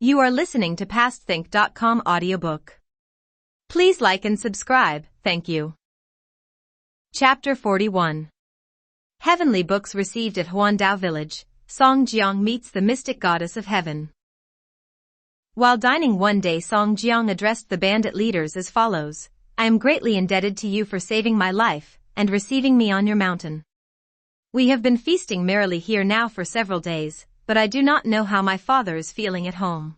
You are listening to PastThink.com audiobook. Please like and subscribe, thank you. Chapter 41. Heavenly Books Received at Huandao Village, Song Jiang Meets the Mystic Goddess of Heaven. While dining one day, Song Jiang addressed the bandit leaders as follows: I am greatly indebted to you for saving my life and receiving me on your mountain. We have been feasting merrily here now for several days, but I do not know how my father is feeling at home.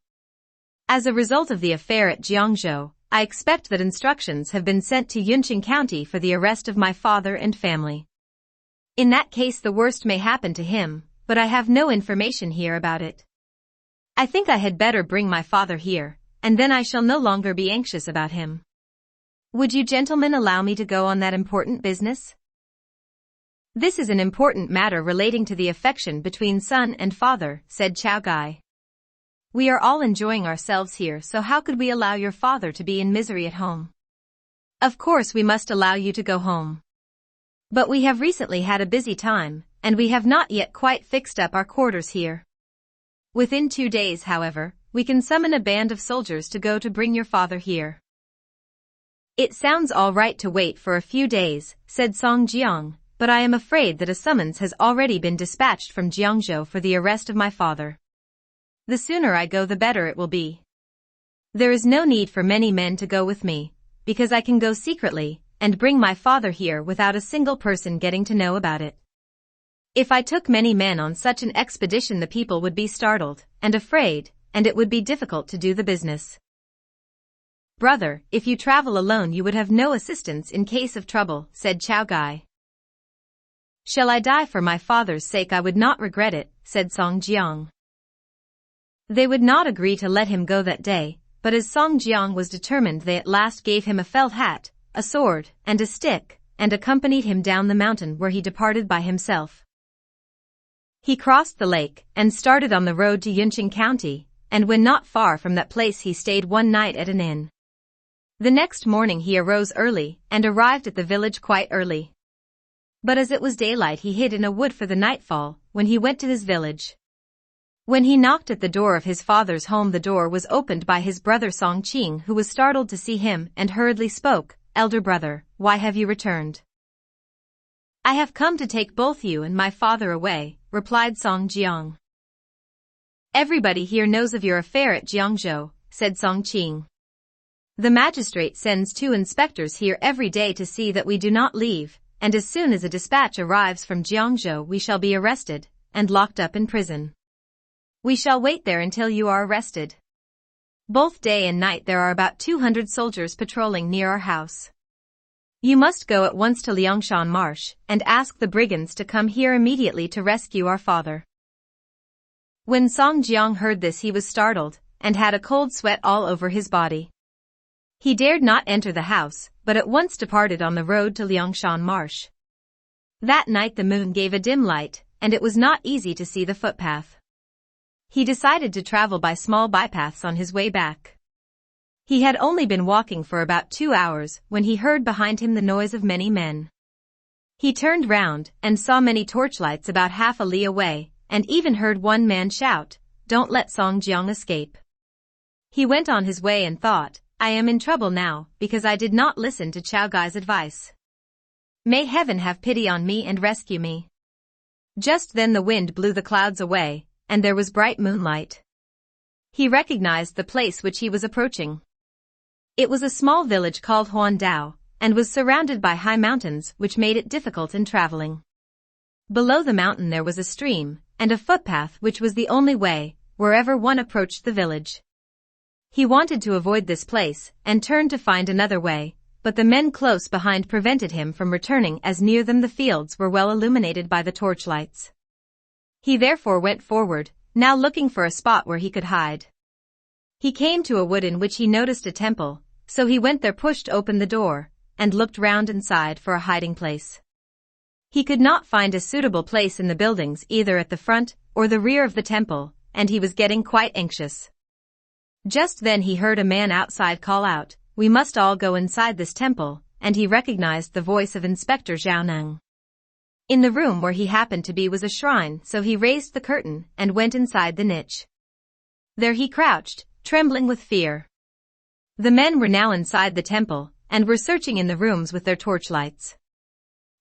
As a result of the affair at Jiangzhou, I expect that instructions have been sent to Yunqing County for the arrest of my father and family. In that case, the worst may happen to him, but I have no information here about it. I think I had better bring my father here, and then I shall no longer be anxious about him. Would you gentlemen allow me to go on that important business? This is an important matter relating to the affection between son and father, said Chao Gai. We are all enjoying ourselves here, so how could we allow your father to be in misery at home? Of course we must allow you to go home. But we have recently had a busy time, and we have not yet quite fixed up our quarters here. Within 2 days, however, we can summon a band of soldiers to go to bring your father here. It sounds all right to wait for a few days, said Song Jiang, but I am afraid that a summons has already been dispatched from Jiangzhou for the arrest of my father. The sooner I go, the better it will be. There is no need for many men to go with me, because I can go secretly and bring my father here without a single person getting to know about it. If I took many men on such an expedition, the people would be startled and afraid, and it would be difficult to do the business. Brother, if you travel alone you would have no assistance in case of trouble, said Chao Gai. Shall I die for my father's sake? I would not regret it, said Song Jiang. They would not agree to let him go that day, but as Song Jiang was determined, they at last gave him a felt hat, a sword, and a stick, and accompanied him down the mountain, where he departed by himself. He crossed the lake and started on the road to Yunqing County, and when not far from that place he stayed one night at an inn. The next morning he arose early and arrived at the village quite early. But as it was daylight, he hid in a wood for the nightfall when he went to his village. When he knocked at the door of his father's home, the door was opened by his brother Song Qing, who was startled to see him and hurriedly spoke, Elder brother, why have you returned? I have come to take both you and my father away, replied Song Jiang. Everybody here knows of your affair at Jiangzhou, said Song Qing. The magistrate sends 2 inspectors here every day to see that we do not leave, and as soon as a dispatch arrives from Jiangzhou we shall be arrested and locked up in prison. We shall wait there until you are arrested. Both day and night there are about 200 soldiers patrolling near our house. You must go at once to Liangshan Marsh and ask the brigands to come here immediately to rescue our father. When Song Jiang heard this he was startled and had a cold sweat all over his body. He dared not enter the house, but at once departed on the road to Liangshan Marsh. That night the moon gave a dim light, and it was not easy to see the footpath. He decided to travel by small bypaths on his way back. He had only been walking for about 2 hours when he heard behind him the noise of many men. He turned round and saw many torchlights about half a li away, and even heard one man shout, "Don't let Song Jiang escape." He went on his way and thought, I am in trouble now, because I did not listen to Chao Gai's advice. May heaven have pity on me and rescue me. Just then the wind blew the clouds away, and there was bright moonlight. He recognized the place which he was approaching. It was a small village called Huandao, and was surrounded by high mountains which made it difficult in traveling. Below the mountain there was a stream, and a footpath which was the only way, wherever one approached the village. He wanted to avoid this place, and turned to find another way, but the men close behind prevented him from returning, as near them the fields were well illuminated by the torchlights. He therefore went forward, now looking for a spot where he could hide. He came to a wood in which he noticed a temple, so he went there, pushed open the door, and looked round inside for a hiding place. He could not find a suitable place in the buildings, either at the front or the rear of the temple, and he was getting quite anxious. Just then he heard a man outside call out, "We must all go inside this temple," and he recognized the voice of Inspector Zhao Neng. In the room where he happened to be was a shrine, so he raised the curtain and went inside the niche. There he crouched, trembling with fear. The men were now inside the temple, and were searching in the rooms with their torchlights.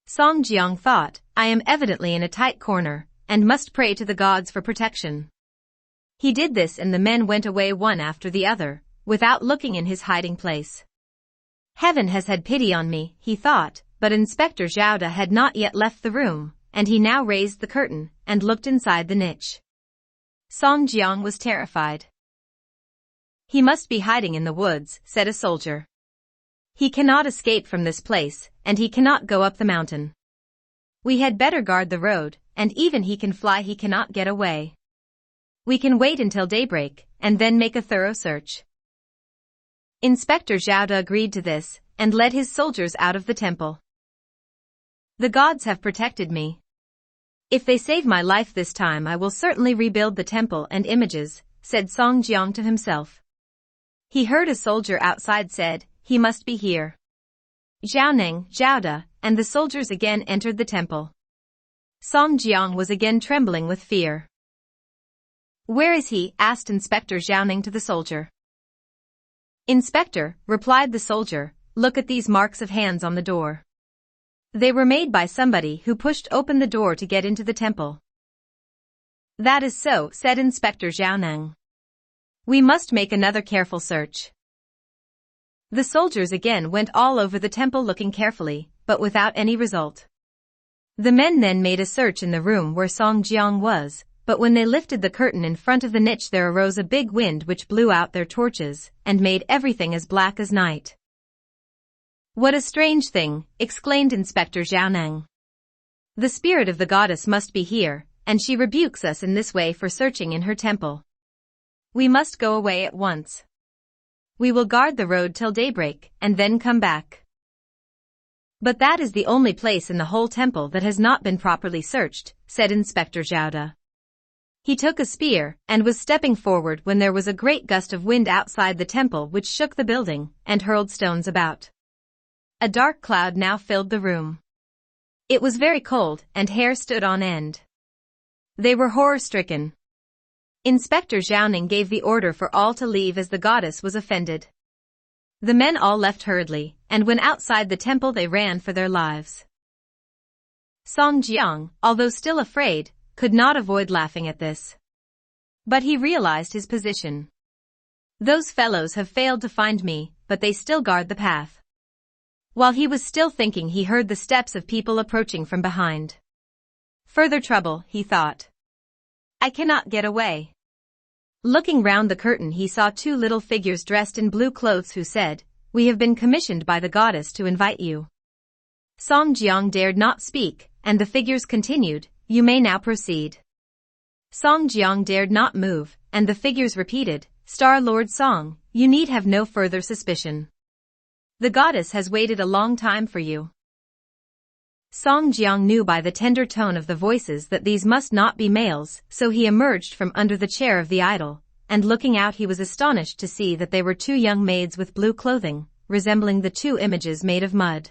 Song Jiang thought, I am evidently in a tight corner, and must pray to the gods for protection. He did this and the men went away one after the other, without looking in his hiding place. Heaven has had pity on me, he thought, but Inspector Zhao had not yet left the room, and he now raised the curtain, and looked inside the niche. Song Jiang was terrified. He must be hiding in the woods, said a soldier. He cannot escape from this place, and he cannot go up the mountain. We had better guard the road, and even he can fly he cannot get away. We can wait until daybreak, and then make a thorough search. Inspector Zhao agreed to this, and led his soldiers out of the temple. The gods have protected me. If they save my life this time I will certainly rebuild the temple and images, said Song Jiang to himself. He heard a soldier outside said, he must be here. Zhao Zhao, and the soldiers again entered the temple. Song Jiang was again trembling with fear. Where is he? Asked Inspector Zhao to the soldier. Inspector, replied the soldier, look at these marks of hands on the door. They were made by somebody who pushed open the door to get into the temple. That is so, said Inspector Zhao. We must make another careful search. The soldiers again went all over the temple looking carefully, but without any result. The men then made a search in the room where Song Jiang was, but when they lifted the curtain in front of the niche there arose a big wind which blew out their torches, and made everything as black as night. What a strange thing, exclaimed Inspector Zhao. The spirit of the goddess must be here, and she rebukes us in this way for searching in her temple. We must go away at once. We will guard the road till daybreak, and then come back. But that is the only place in the whole temple that has not been properly searched, said Inspector Zhao. He took a spear, and was stepping forward when there was a great gust of wind outside the temple which shook the building, and hurled stones about. A dark cloud now filled the room. It was very cold, and hair stood on end. They were horror-stricken. Inspector Zhao gave the order for all to leave as the goddess was offended. The men all left hurriedly, and when outside the temple they ran for their lives. Song Jiang, although still afraid, could not avoid laughing at this. But he realized his position. Those fellows have failed to find me, but they still guard the path. While he was still thinking he heard the steps of people approaching from behind. Further trouble, he thought. I cannot get away. Looking round the curtain he saw two little figures dressed in blue clothes who said, We have been commissioned by the goddess to invite you. Song Jiang dared not speak, and the figures continued, You may now proceed. Song Jiang dared not move, and the figures repeated, Star Lord Song, you need have no further suspicion. The goddess has waited a long time for you. Song Jiang knew by the tender tone of the voices that these must not be males, so he emerged from under the chair of the idol, and looking out he was astonished to see that they were two young maids with blue clothing, resembling the two images made of mud.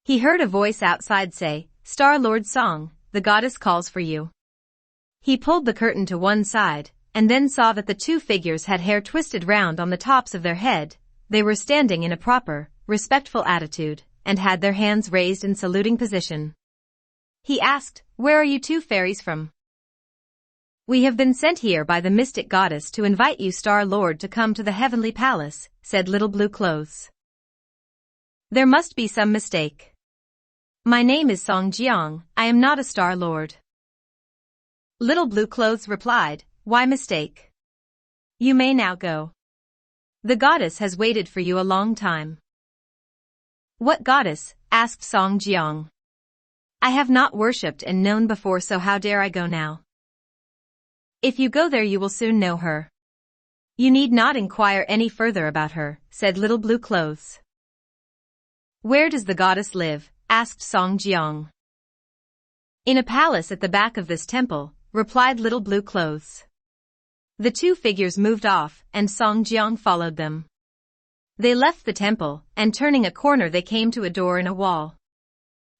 He heard a voice outside say, Star Lord Song, the goddess calls for you. He pulled the curtain to one side, and then saw that the two figures had hair twisted round on the tops of their head. They were standing in a proper, respectful attitude, and had their hands raised in saluting position. He asked, Where are you two fairies from? We have been sent here by the mystic goddess to invite you Star Lord to come to the heavenly palace, said Little Blue Clothes. There must be some mistake. My name is Song Jiang, I am not a Star Lord. Little Blue Clothes replied, Why mistake? You may now go. The goddess has waited for you a long time. What goddess? Asked Song Jiang. I have not worshipped and known before, so how dare I go now? If you go there you will soon know her. You need not inquire any further about her, said Little Blue Clothes. Where does the goddess live? Asked Song Jiang. In a palace at the back of this temple, replied Little Blue Clothes. The two figures moved off, and Song Jiang followed them. They left the temple, and turning a corner they came to a door in a wall.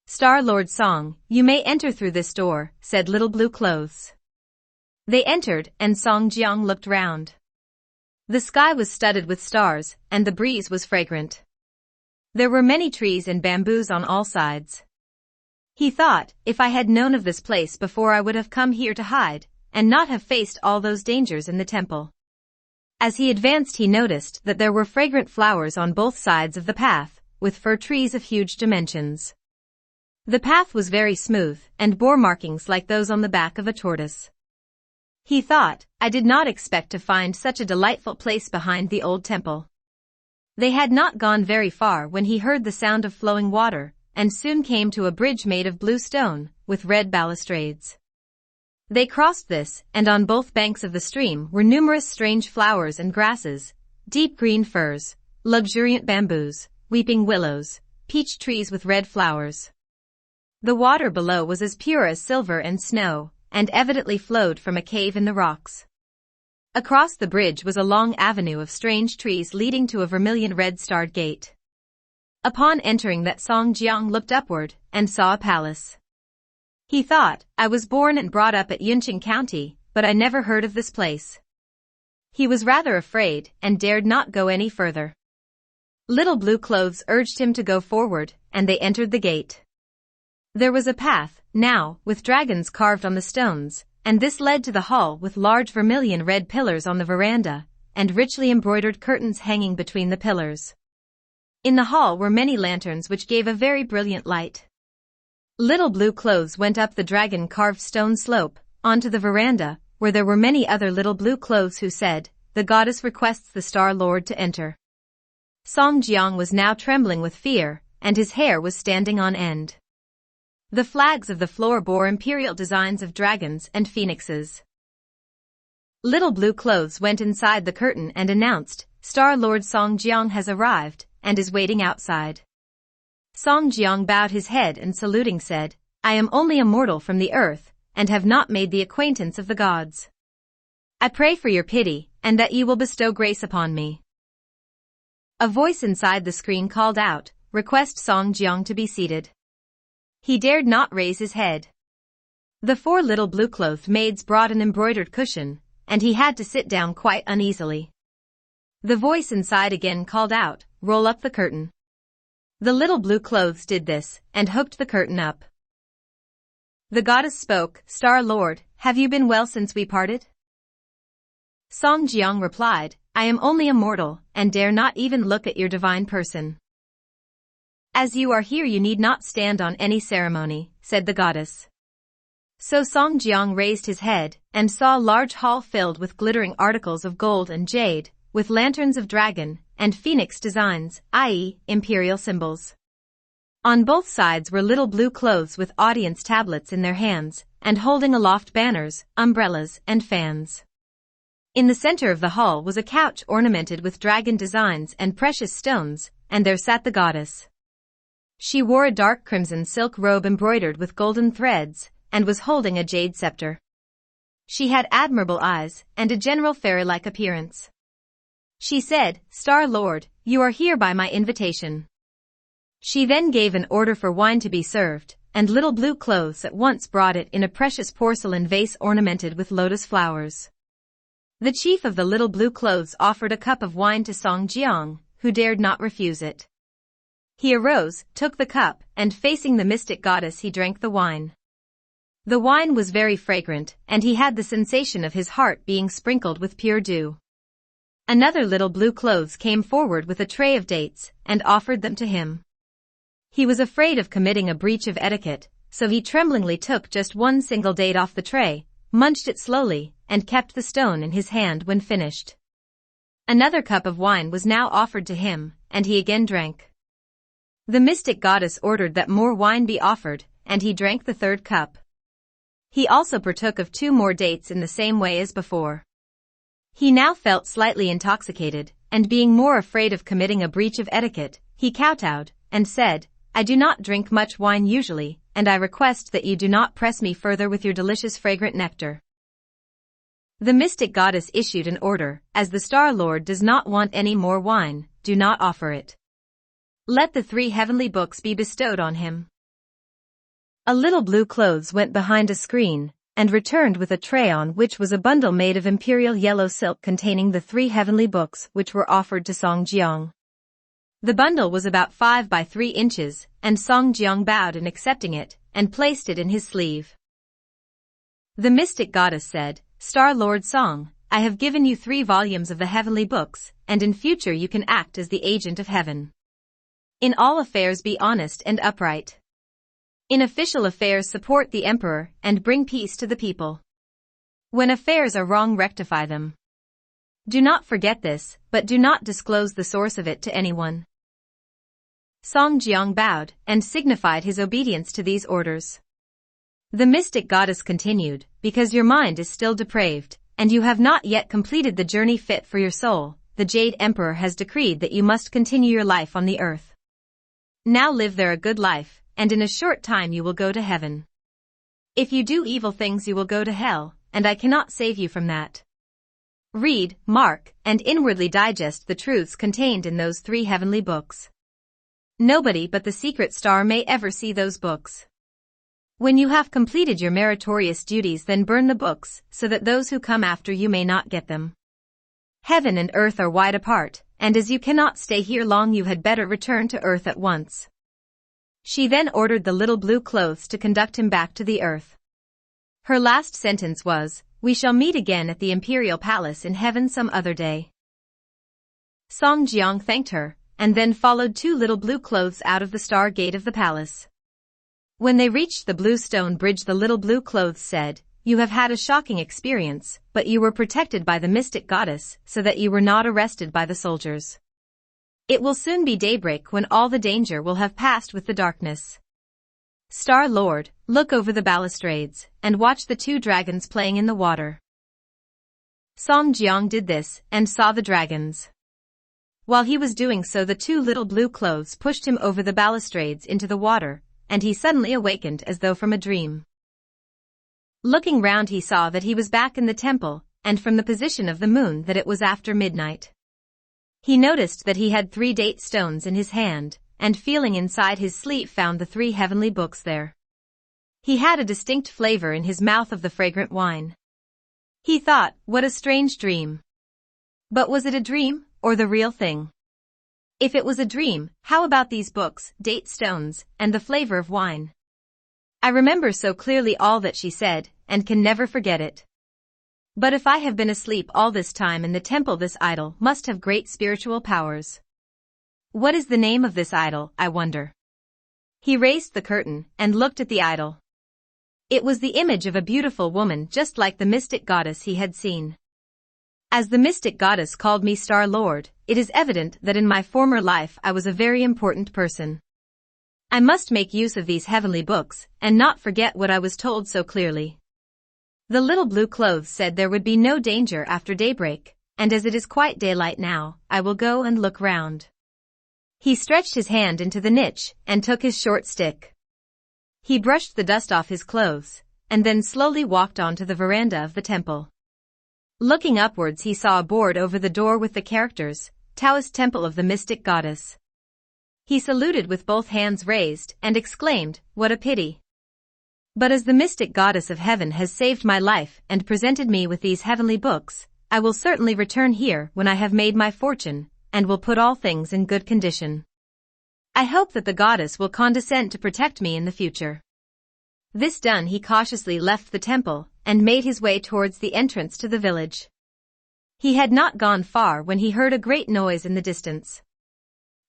Star Lord Song, you may enter through this door, said Little Blue Clothes. They entered, and Song Jiang looked round. The sky was studded with stars, and the breeze was fragrant. There were many trees and bamboos on all sides. He thought, if I had known of this place before I would have come here to hide, and not have faced all those dangers in the temple. As he advanced he noticed that there were fragrant flowers on both sides of the path, with fir trees of huge dimensions. The path was very smooth, and bore markings like those on the back of a tortoise. He thought, I did not expect to find such a delightful place behind the old temple. They had not gone very far when he heard the sound of flowing water, and soon came to a bridge made of blue stone, with red balustrades. They crossed this, and on both banks of the stream were numerous strange flowers and grasses, deep green firs, luxuriant bamboos, weeping willows, peach trees with red flowers. The water below was as pure as silver and snow, and evidently flowed from a cave in the rocks. Across the bridge was a long avenue of strange trees leading to a vermilion red-starred gate. Upon entering that, Song Jiang looked upward, and saw a palace. He thought, I was born and brought up at Yunqing County, but I never heard of this place. He was rather afraid, and dared not go any further. Little Blue Clothes urged him to go forward, and they entered the gate. There was a path, now, with dragons carved on the stones, and this led to the hall with large vermilion red pillars on the veranda, and richly embroidered curtains hanging between the pillars. In the hall were many lanterns which gave a very brilliant light. Little Blue Clothes went up the dragon-carved stone slope, onto the veranda, where there were many other Little Blue Clothes who said, the goddess requests the Star Lord to enter. Song Jiang was now trembling with fear, and his hair was standing on end. The flags of the floor bore imperial designs of dragons and phoenixes. Little Blue Clothes went inside the curtain and announced, Star Lord Song Jiang has arrived, and is waiting outside. Song Jiang bowed his head and saluting said, I am only a mortal from the earth, and have not made the acquaintance of the gods. I pray for your pity, and that you will bestow grace upon me. A voice inside the screen called out, request Song Jiang to be seated. He dared not raise his head. The 4 little blue-clothed maids brought an embroidered cushion, and he had to sit down quite uneasily. The voice inside again called out, roll up the curtain. The little blue clothes did this, and hooked the curtain up. The goddess spoke, Star Lord, have you been well since we parted? Song Jiang replied, I am only a mortal, and dare not even look at your divine person. As you are here you need not stand on any ceremony, said the goddess. So Song Jiang raised his head, and saw a large hall filled with glittering articles of gold and jade, with lanterns of dragon, and phoenix designs, i.e., imperial symbols. On both sides were Little Blue Clothes with audience tablets in their hands, and holding aloft banners, umbrellas, and fans. In the center of the hall was a couch ornamented with dragon designs and precious stones, and there sat the goddess. She wore a dark crimson silk robe embroidered with golden threads, and was holding a jade scepter. She had admirable eyes, and a general fairy-like appearance. She said, Star Lord, you are here by my invitation. She then gave an order for wine to be served, and Little Blue Clothes at once brought it in a precious porcelain vase ornamented with lotus flowers. The chief of the Little Blue Clothes offered a cup of wine to Song Jiang, who dared not refuse it. He arose, took the cup, and facing the mystic goddess he drank the wine. The wine was very fragrant, and he had the sensation of his heart being sprinkled with pure dew. Another Little Blue Clothes came forward with a tray of dates, and offered them to him. He was afraid of committing a breach of etiquette, so he tremblingly took just one single date off the tray, munched it slowly, and kept the stone in his hand when finished. Another cup of wine was now offered to him, and he again drank. The mystic goddess ordered that more wine be offered, and he drank the 3rd cup. He also partook of 2 more dates in the same way as before. He now felt slightly intoxicated, and being more afraid of committing a breach of etiquette, he kowtowed, and said, I do not drink much wine usually, and I request that you do not press me further with your delicious fragrant nectar. The mystic goddess issued an order, as the Star Lord does not want any more wine, do not offer it. Let the 3 heavenly books be bestowed on him. A Little Blue Clothes went behind a screen, and returned with a tray on which was a bundle made of imperial yellow silk containing the 3 heavenly books which were offered to Song Jiang. The bundle was about 5 by 3 inches, and Song Jiang bowed in accepting it, and placed it in his sleeve. The mystic goddess said, "Star Lord Song, I have given you 3 volumes of the heavenly books, and in future you can act as the agent of heaven. In all affairs be honest and upright. In official affairs support the emperor and bring peace to the people. When affairs are wrong, rectify them. Do not forget this, but do not disclose the source of it to anyone." Song Jiang bowed and signified his obedience to these orders. The mystic goddess continued, "Because your mind is still depraved, and you have not yet completed the journey fit for your soul, the Jade Emperor has decreed that you must continue your life on the earth. Now live there a good life, and in a short time you will go to heaven. If you do evil things you will go to hell, and I cannot save you from that. Read, mark, and inwardly digest the truths contained in those 3 heavenly books. Nobody but the secret star may ever see those books. When you have completed your meritorious duties, then burn the books, so that those who come after you may not get them. Heaven and earth are wide apart, and as you cannot stay here long you had better return to earth at once." She then ordered the little blue clothes to conduct him back to the earth. Her last sentence was, "We shall meet again at the imperial palace in heaven some other day." Song Jiang thanked her, and then followed 2 little blue clothes out of the star gate of the palace. When they reached the blue stone bridge, the little blue clothes said, "You have had a shocking experience, but you were protected by the mystic goddess so that you were not arrested by the soldiers. It will soon be daybreak when all the danger will have passed with the darkness. Star Lord, look over the balustrades, and watch the 2 dragons playing in the water." Song Jiang did this, and saw the dragons. While he was doing so, the 2 little blue clothes pushed him over the balustrades into the water, and he suddenly awakened as though from a dream. Looking round he saw that he was back in the temple, and from the position of the moon that it was after midnight. He noticed that he had 3 date stones in his hand, and feeling inside his sleeve found the 3 heavenly books there. He had a distinct flavor in his mouth of the fragrant wine. He thought, what a strange dream. But was it a dream, or the real thing? If it was a dream, how about these books, date stones, and the flavor of wine? I remember so clearly all that she said, and can never forget it. But if I have been asleep all this time in the temple, this idol must have great spiritual powers. What is the name of this idol, I wonder? He raised the curtain and looked at the idol. It was the image of a beautiful woman just like the mystic goddess he had seen. As the mystic goddess called me Star Lord, it is evident that in my former life I was a very important person. I must make use of these heavenly books and not forget what I was told so clearly. The little blue clothes said there would be no danger after daybreak, and as it is quite daylight now, I will go and look round. He stretched his hand into the niche and took his short stick. He brushed the dust off his clothes, and then slowly walked on to the veranda of the temple. Looking upwards he saw a board over the door with the characters, Taoist Temple of the Mystic Goddess. He saluted with both hands raised and exclaimed, "What a pity! But as the mystic goddess of heaven has saved my life and presented me with these heavenly books, I will certainly return here when I have made my fortune, and will put all things in good condition. I hope that the goddess will condescend to protect me in the future." This done, he cautiously left the temple and made his way towards the entrance to the village. He had not gone far when he heard a great noise in the distance.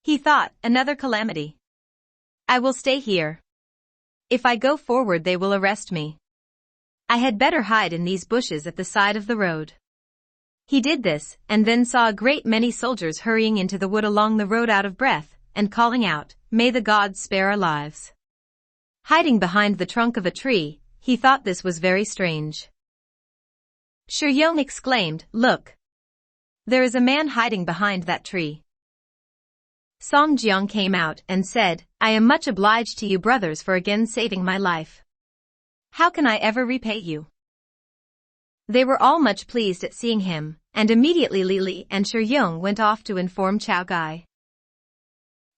He thought, another calamity. I will stay here. If I go forward they will arrest me. I had better hide in these bushes at the side of the road. He did this, and then saw a great many soldiers hurrying into the wood along the road out of breath, and calling out, "May the gods spare our lives." Hiding behind the trunk of a tree, he thought this was very strange. Shuyong exclaimed, "Look! There is a man hiding behind that tree." Song Jiang came out and said, "I am much obliged to you brothers for again saving my life. How can I ever repay you?" They were all much pleased at seeing him, and immediately Li Li and Shuyong went off to inform Chao Gai.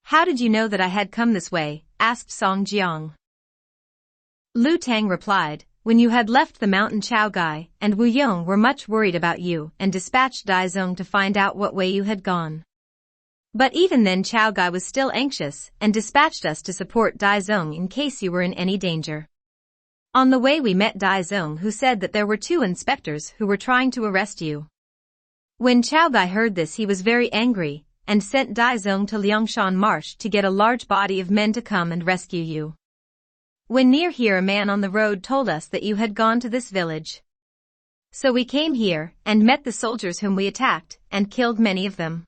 "How did you know that I had come this way?" asked Song Jiang. Lu Tang replied, when you had left the mountain, Chao Gai and Wu Yong were much worried about you and dispatched Dai Zong to find out what way you had gone. But even then Chao Gai was still anxious and dispatched us to support Dai Zong in case you were in any danger. On the way we met Dai Zong, who said that there were 2 inspectors who were trying to arrest you. When Chao Gai heard this, he was very angry and sent Dai Zong to Liangshan Marsh to get a large body of men to come and rescue you. When near here, a man on the road told us that you had gone to this village. So we came here and met the soldiers whom we attacked and killed many of them.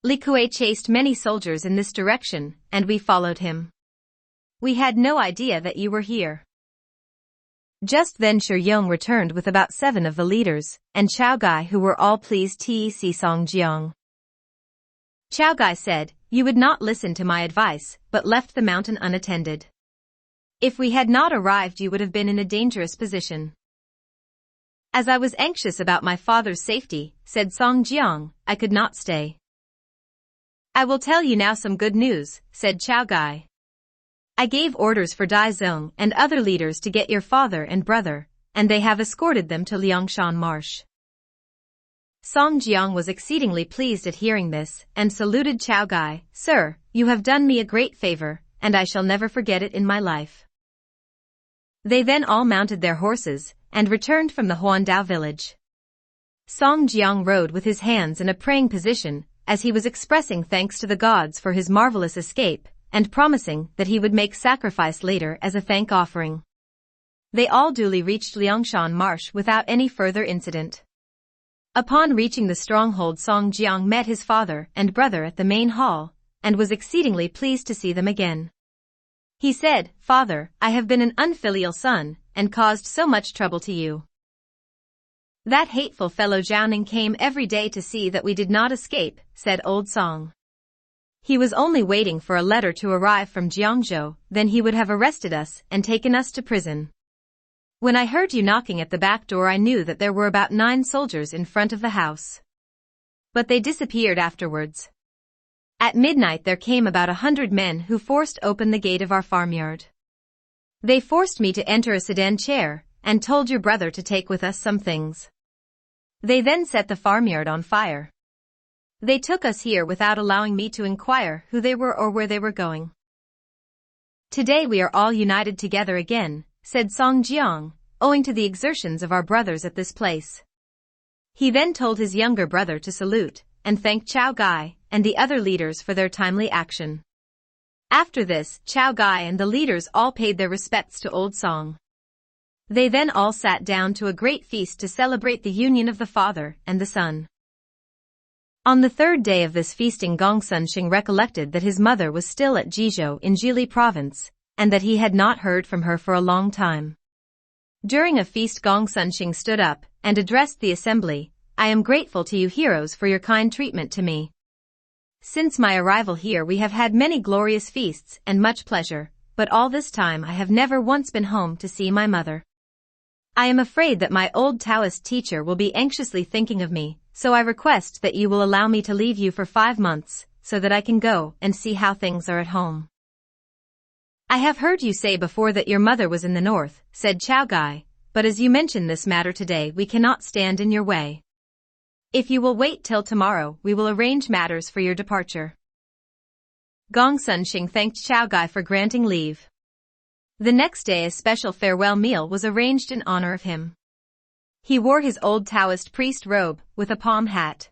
Li Kuei chased many soldiers in this direction and we followed him. We had no idea that you were here. Just then Shi Yong returned with about 7 of the leaders and Chao Gai, who were all pleased to see Song Jiang. Chao Gai said, "You would not listen to my advice, but left the mountain unattended. If we had not arrived, you would have been in a dangerous position." "As I was anxious about my father's safety," said Song Jiang, "I could not stay." "I will tell you now some good news," said Chao Gai. "I gave orders for Dai Zong and other leaders to get your father and brother, and they have escorted them to Liangshan Marsh." Song Jiang was exceedingly pleased at hearing this and saluted Chao Gai. "Sir, you have done me a great favor, and I shall never forget it in my life." They then all mounted their horses and returned from the Huandao village. Song Jiang rode with his hands in a praying position as he was expressing thanks to the gods for his marvelous escape and promising that he would make sacrifice later as a thank offering. They all duly reached Liangshan Marsh without any further incident. Upon reaching the stronghold, Song Jiang met his father and brother at the main hall and was exceedingly pleased to see them again. He said, "Father, I have been an unfilial son and caused so much trouble to you. That hateful fellow Zhao came every day to see that we did not escape," said old Song. "He was only waiting for a letter to arrive from Jiangzhou, then he would have arrested us and taken us to prison. When I heard you knocking at the back door, I knew that there were about 9 soldiers in front of the house. But they disappeared afterwards. At midnight there came about 100 men who forced open the gate of our farmyard. They forced me to enter a sedan chair and told your brother to take with us some things. They then set the farmyard on fire. They took us here without allowing me to inquire who they were or where they were going. Today we are all united together again," said Song Jiang, "owing to the exertions of our brothers at this place." He then told his younger brother to salute and thank Chao Gai and the other leaders for their timely action. After this, Chao Gai and the leaders all paid their respects to old Song. They then all sat down to a great feast to celebrate the union of the father and the son. On the 3rd day of this feasting, Gong Sunsheng recollected that his mother was still at Jizhou in Jili province, and that he had not heard from her for a long time. During a feast, Gong Sunsheng stood up and addressed the assembly. "I am grateful to you heroes for your kind treatment to me. Since my arrival here we have had many glorious feasts and much pleasure, but all this time I have never once been home to see my mother. I am afraid that my old Taoist teacher will be anxiously thinking of me, so I request that you will allow me to leave you for 5 months, so that I can go and see how things are at home." "I have heard you say before that your mother was in the north," said Chao Gai, "but as you mention this matter today, we cannot stand in your way. If you will wait till tomorrow, we will arrange matters for your departure." Gong Sunsheng thanked Chao Gai for granting leave. The next day a special farewell meal was arranged in honor of him. He wore his old Taoist priest robe with a palm hat.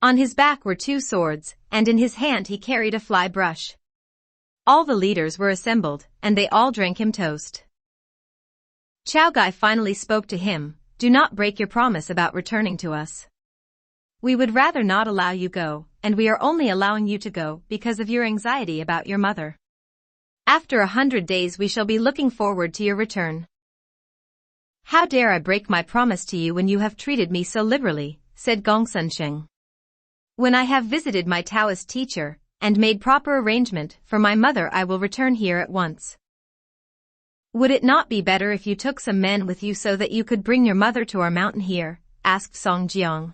On his back were 2 swords, and in his hand he carried a fly brush. All the leaders were assembled, and they all drank him toast. Chao Gai finally spoke to him, "Do not break your promise about returning to us. We would rather not allow you go, and we are only allowing you to go because of your anxiety about your mother. After 100 days we shall be looking forward to your return." "How dare I break my promise to you when you have treated me so liberally," said Gong Sunsheng. "When I have visited my Taoist teacher and made proper arrangement for my mother, I will return here at once." "Would it not be better if you took some men with you so that you could bring your mother to our mountain here?" asked Song Jiang.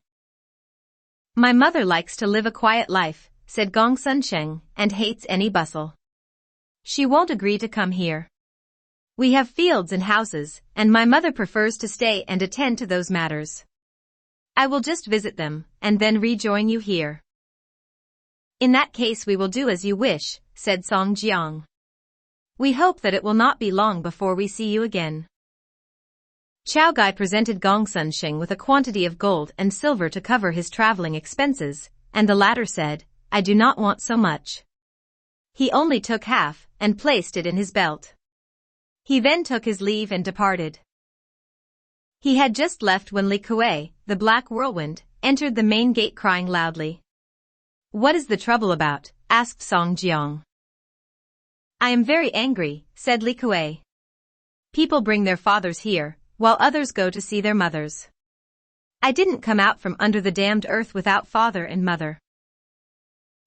"My mother likes to live a quiet life," said Gong Sunsheng, "and hates any bustle. She won't agree to come here. We have fields and houses, and my mother prefers to stay and attend to those matters. I will just visit them, and then rejoin you here. In that case we will do as you wish, said Song Jiang. We hope that it will not be long before we see you again. Chao Gai presented Gong Sun Sheng with a quantity of gold and silver to cover his traveling expenses, and the latter said, I do not want so much. He only took half, and placed it in his belt. He then took his leave and departed. He had just left when Li Kuei, the black whirlwind, entered the main gate crying loudly. What is the trouble about? Asked Song Jiang. I am very angry, said Li Kuei. People bring their fathers here, while others go to see their mothers. I didn't come out from under the damned earth without father and mother.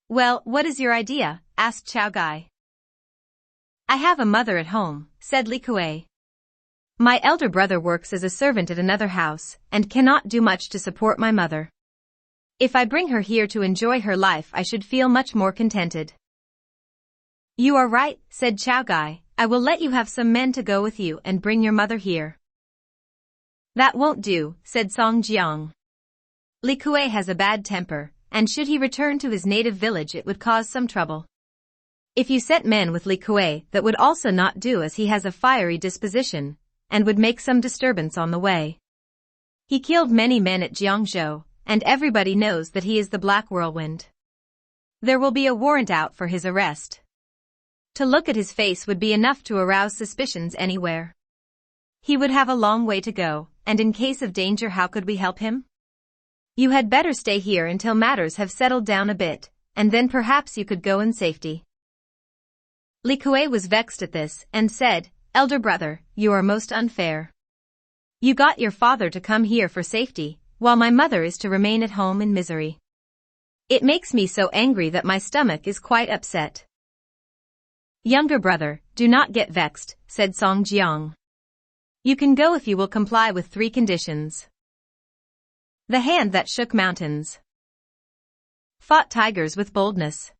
Well, what is your idea? Asked Chao Gai. I have a mother at home, said Li Kuei. My elder brother works as a servant at another house, and cannot do much to support my mother. If I bring her here to enjoy her life I should feel much more contented. You are right, said Chao Gai, I will let you have some men to go with you and bring your mother here. That won't do, said Song Jiang. Li Kuei has a bad temper, and should he return to his native village it would cause some trouble. If you sent men with Li Kuei that would also not do, as he has a fiery disposition, and would make some disturbance on the way. He killed many men at Jiangzhou, and everybody knows that he is the Black Whirlwind. There will be a warrant out for his arrest. To look at his face would be enough to arouse suspicions anywhere. He would have a long way to go, and in case of danger how could we help him? You had better stay here until matters have settled down a bit, and then perhaps you could go in safety. Li Kuei was vexed at this, and said, Elder brother, you are most unfair. You got your father to come here for safety, while my mother is to remain at home in misery. It makes me so angry that my stomach is quite upset. Younger brother, do not get vexed, said Song Jiang. You can go if you will comply with 3 conditions. The hand that shook mountains. Fought tigers with boldness.